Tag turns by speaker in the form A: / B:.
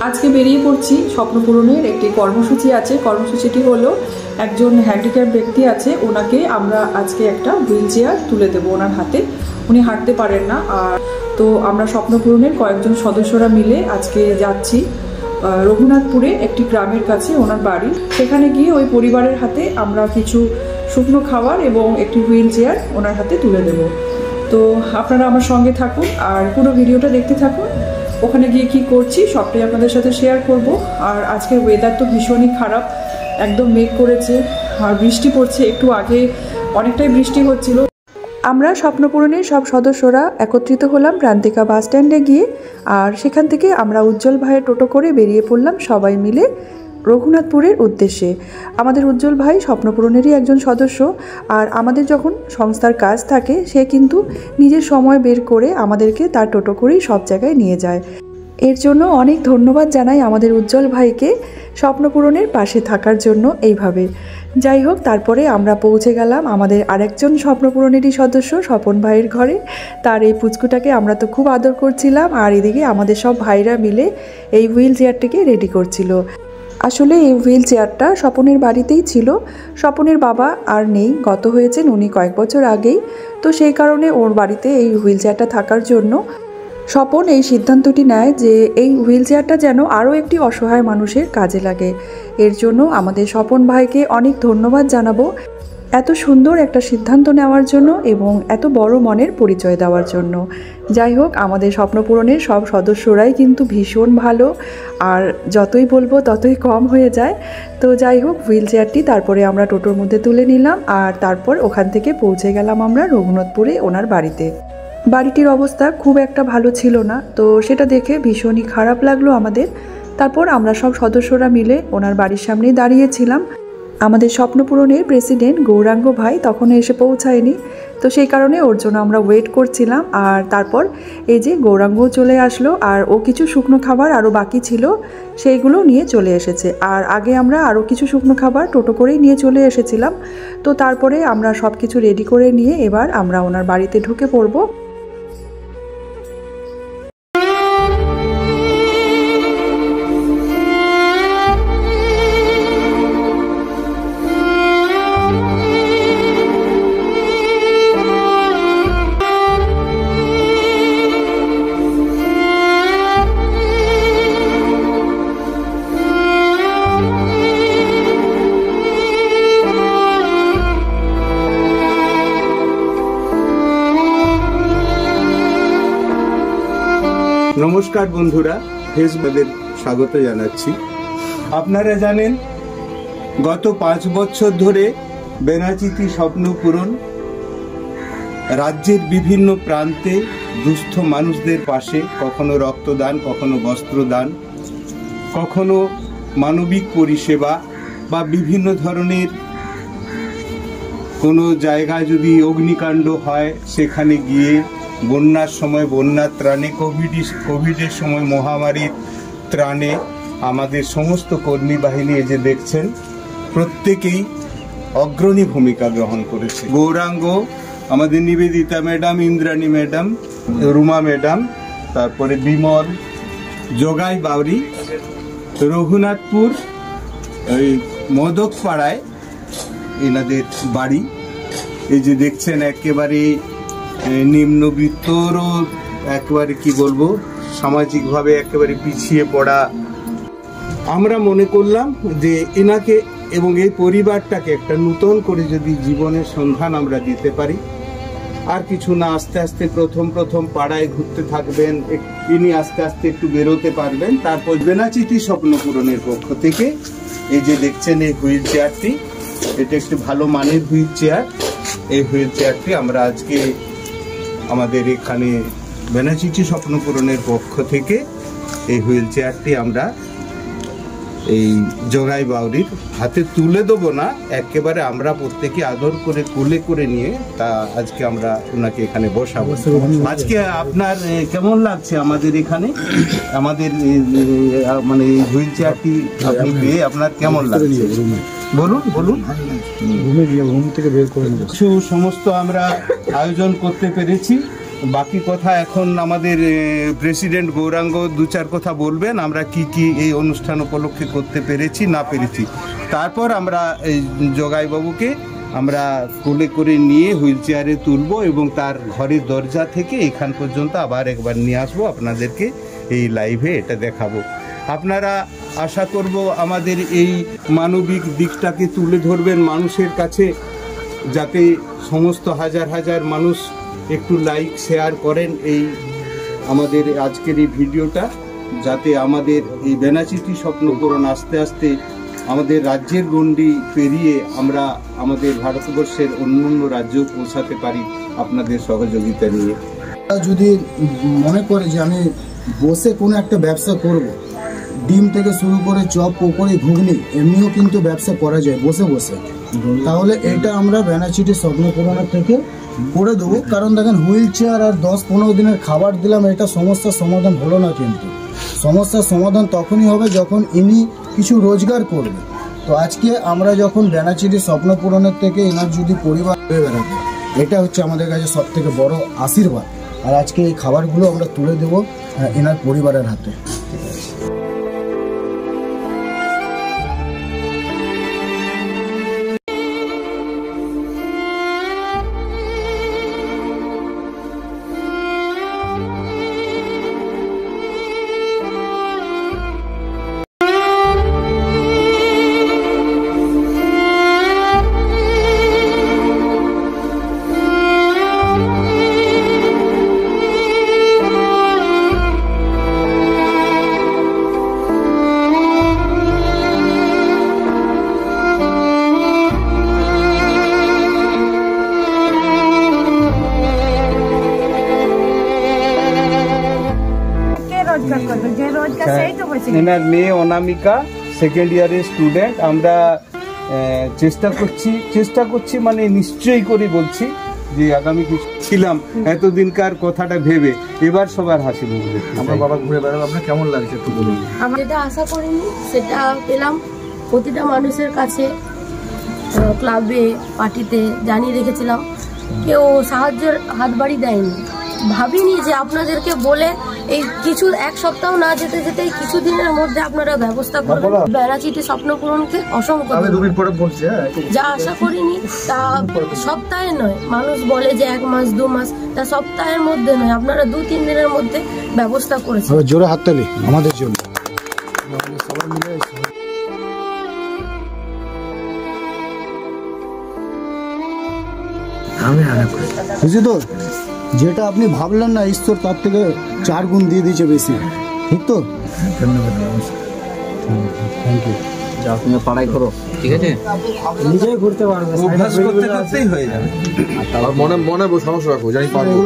A: আজকে বেরিয়ে পড়ছি স্বপ্ন পূরণের একটি কর্মসূচি আছে। কর্মসূচিটি হলো একজন হ্যান্ডিক্যাপ ব্যক্তি আছে, ওনাকে আমরা আজকে একটা হুইল চেয়ার তুলে দেবো ওনার হাতে। উনি হাঁটতে পারেন না। আর তো আমরা স্বপ্ন পূরণের কয়েকজন সদস্যরা মিলে আজকে যাচ্ছি রঘুনাথপুরে একটি গ্রামের কাছে ওনার বাড়ি। সেখানে গিয়ে ওই পরিবারের হাতে আমরা কিছু শুকনো খাবার এবং একটি হুইল চেয়ার ওনার হাতে তুলে দেব। তো আপনারা আমার সঙ্গে থাকুন আর পুরো ভিডিওটা দেখতে থাকুন। ওখানে গিয়ে কি করছি সবটাই আপনাদের সাথে শেয়ার করব। আর আজকের ওয়েদার তো ভীষণই খারাপ, একদম মেঘ করেছে আর বৃষ্টি পড়ছে। একটু আগে অনেকটাই বৃষ্টি হচ্ছিল। আমরা স্বপ্নপূরণের সব সদস্যরা একত্রিত হলাম প্রান্তিকা বাস স্ট্যান্ডে গিয়ে। আর সেখান থেকে আমরা উজ্জ্বল ভাইয়ের টোটো করে বেরিয়ে পড়লাম সবাই মিলে রঘুনাথপুরের উদ্দেশ্যে। আমাদের উজ্জ্বল ভাই স্বপ্নপূরণেরই একজন সদস্য। আর আমাদের যখন সংস্থার কাজ থাকে সে কিন্তু নিজের সময় বের করে আমাদেরকে তার টোটো করেই সব জায়গায় নিয়ে যায়। এর জন্য অনেক ধন্যবাদ জানাই আমাদের উজ্জ্বল ভাইকে স্বপ্নপূরণের পাশে থাকার জন্য। এইভাবে যাই হোক, তারপরে আমরা পৌঁছে গেলাম আমাদের আরেকজন স্বপ্নপূরণেরই সদস্য স্বপন ভাইয়ের ঘরে। তার এই পুচকুটাকে আমরা তো খুব আদর করছিলাম। আর এদিকে আমাদের সব ভাইরা মিলে এই হুইল চেয়ারটিকে রেডি করছিল। আসলে এই হুইল চেয়ারটা স্বপনের বাড়িতেই ছিল। স্বপনের বাবা আর নেই, গত হয়েছেন উনি কয়েক বছর আগেই। তো সেই কারণে ওর বাড়িতে এই হুইল চেয়ারটা থাকার জন্য স্বপন এই সিদ্ধান্তটি নেয় যে এই হুইল চেয়ারটা যেন আরও একটি অসহায় মানুষের কাজে লাগে। এর জন্য আমাদের স্বপন ভাইকে অনেক ধন্যবাদ জানাবো এত সুন্দর একটা সিদ্ধান্ত নেওয়ার জন্য এবং এত বড় মনের পরিচয় দেওয়ার জন্য। যাই হোক, আমাদের স্বপ্নপূরণের সব সদস্যরাই কিন্তু ভীষণ ভালো, আর যতই বলবো ততই কম হয়ে যায়। তো যাই হোক, হুইল চেয়ারটি তারপরে আমরা টোটোর মধ্যে তুলে নিলাম আর তারপর ওখান থেকে পৌঁছে গেলাম আমরা রঘুনাথপুরে ওনার বাড়িতে। বাড়িটির অবস্থা খুব একটা ভালো ছিল না, তো সেটা দেখে ভীষণই খারাপ লাগলো আমাদের। তারপর আমরা সব সদস্যরা মিলে ওনার বাড়ির সামনেই দাঁড়িয়েছিলাম। আমাদের স্বপ্নপূরণের প্রেসিডেন্ট গৌরাঙ্গ ভাই তখনও এসে পৌঁছায়নি, তো সেই কারণে ওর জন্য আমরা ওয়েট করছিলাম। আর তারপর এই যে গৌরাঙ্গও চলে আসলো, আর ও কিছু শুকনো খাবার আরও বাকি ছিল সেইগুলো নিয়ে চলে এসেছে। আর আগে আমরা আরও কিছু শুকনো খাবার টোটো করেই নিয়ে চলে এসেছিলাম। তো তারপরে আমরা সব কিছু রেডি করে নিয়ে এবার আমরা ওনার বাড়িতে ঢুকে পড়বো।
B: নমস্কার বন্ধুরা, ফেসবুকের স্বাগত জানাচ্ছি। আপনারা জানেন গত 5 বছর ধরে বেনাচিতি স্বপ্ন পূরণ রাজ্যের বিভিন্ন প্রান্তে দুস্থ মানুষদের পাশে কখনো রক্তদান, কখনো বস্ত্রদান, কখনো মানবিক পরিষেবা বা বিভিন্ন ধরনের কোনো জায়গায় যদি অগ্নিকাণ্ড হয় সেখানে গিয়ে, বন্যার সময় বন্যার ত্রাণে, কোভিডের সময় মহামারীর ত্রাণে আমাদের সমস্ত কর্মী বাহিনী এই যে দেখছেন প্রত্যেকেই অগ্রণী ভূমিকা গ্রহণ করেছে। গৌরাঙ্গ, আমাদের Nivedita madam, Indrani madam, Ruma madam, তারপরে বিমল, জগাই বাউরি, রঘুনাথপুর ওই মদকপাড়ায় এনাদের বাড়ি। এই যে দেখছেন একেবারে নিম্নবিত্তরও একেবারে কি বলবো, সামাজিকভাবে একেবারে পিছিয়ে পড়া। আমরা মনে করলাম যে এনাকে এবং এই পরিবারটাকে একটা নতুন করে যদি জীবনের সন্ধান আমরা দিতে পারি। আর কিছু না, আস্তে আস্তে প্রথম পাড়ায় ঘুরতে থাকবেন, ইনি আস্তে আস্তে একটু বেরোতে পারবেন। তারপর বেনাচিতি স্বপ্ন পূরণের পক্ষ থেকে এই যে দেখছেন এই হুইল চেয়ারটি, এটা একটি ভালো মানের হুইল চেয়ার। এই হুইল চেয়ারটি আমরা আজকে আমাদের এখানে বেনাচিতি স্বপ্ন পূরণের পক্ষ থেকে এই হুইল চেয়ারটি আমরা এই জগাই বাউরির হাতে তুলে দেবো না, একেবারে আমরা প্রত্যেকে আদর করে কোলে করে নিয়ে তা আজকে আমরা ওনাকে এখানে বসাবো। আজকে আপনার কেমন লাগছে আমাদের এখানে, আমাদের মানে এই হুইল চেয়ারটি আপনি পেয়ে আপনার কেমন লাগছে বলুন? ঘুমে গিয়ে ঘুম থেকে বের করে কিছু সমস্ত আমরা আয়োজন করতে পেরেছি। বাকি কথা এখন আমাদের প্রেসিডেন্ট গৌরাঙ্গ 2-4 কথা বলবেন, আমরা কি কি এই অনুষ্ঠান উপলক্ষে করতে পেরেছি না পেরেছি। তারপর আমরা এই জগাইবাবুকে আমরা কোলে করে নিয়ে হুইল চেয়ারে তুলব এবং তার ঘরের দরজা থেকে এখান পর্যন্ত আবার একবার নিয়ে আসবো, আপনাদেরকে এই লাইভে এটা দেখাবো। আপনারা আশা করব আমাদের এই মানবিক দিকটাকে তুলে ধরবেন মানুষের কাছে, যাতে সমস্ত হাজার হাজার মানুষ একটু লাইক শেয়ার করেন এই আমাদের আজকের এই ভিডিওটা, যাতে আমাদের এই বেনাচিটি স্বপ্নপূরণ আস্তে আস্তে আমাদের রাজ্যের গণ্ডি পেরিয়ে আমরা আমাদের ভারতবর্ষের অন্যান্য রাজ্যেও পৌঁছাতে পারি আপনাদের সহযোগিতা নিয়ে।
C: যদি মনে করে যে আমি বসে কোনো একটা ব্যবসা করব, ডিম থেকে শুরু করে চপ, পকোড়ি, ঘুগনি এমনিও কিন্তু ব্যবসা করা যায় বসে বসে, তাহলে এটা আমরা বেনাচিটি স্বপ্নপূরণের থেকে করে দেবো। কারণ দেখেন, হুইল চেয়ার আর 10-15 দিনের খাবার দিলাম, এটা সমস্যার সমাধান হলো না। কিন্তু সমস্যার সমাধান তখনই হবে যখন ইনি কিছু রোজগার করবে। তো আজকে আমরা যখন বেনাচিটি স্বপ্নপূরণের থেকে এনার যদি পরিবার হয়ে বেড়াবে, এটা হচ্ছে আমাদের কাছে সব থেকে বড় আশীর্বাদ। আর আজকে এই খাবারগুলো আমরা তুলে দেবো এনার পরিবারের হাতে।
B: এনার মেয়ে অনামিকা সেকেন্ড ইয়ারের স্টুডেন্ট। আমরা চেষ্টা করছি মানে নিশ্চয়ই করে বলছি যে আগামী কিছু ছিলাম এতদিনকার কথাটা ভেবে এবার সবার হাসি মুখ দেখতে
C: আমরা বাবা ঘুরে বেড়াবো। আপনার কেমন লাগছে একটু বলুন।
D: আমরা যেটা আশা করিনি সেটা পেলাম। প্রতিটা মানুষের কাছে, ক্লাবে, পার্টিতে জানিয়ে রেখেছিলাম, কেউ সাহায্যের হাত বাড়ি দেয়নি। ভাবিনি যে আপনাদেরকে বলে এই কিছু 1 সপ্তাহ না যেতে যেতে কিছু দিনের মধ্যে আপনারা ব্যবস্থা করবেন। বেনাচিটি স্বপ্নপূরণকে অসংখ্য যা আশা করিনি তা সপ্তাহে নয়, মানুষ বলে যে 1 মাস 2 মাস, তা সপ্তাহের মধ্যে নয়, আপনারা 2-3 দিনের মধ্যে ব্যবস্থা করেছেন।
C: জোরে হাততালি আমাদের জন্য। সবাই মিলে বুঝলি তো, যেটা আপনি ভাবলেন না ঈশ্বর তার থেকে 4 গুণ দিয়ে দিয়েছে বেশি, ঠিক তো? ধন্যবাদ, থ্যাংক ইউ। যা তুমি পড়াই করো, ঠিক আছে? নিজেই করতে পারবে, অভ্যাস করতে করতেই হয়ে যাবে। আর মনে মনে সমস্যা রাখো, জানি পারবো।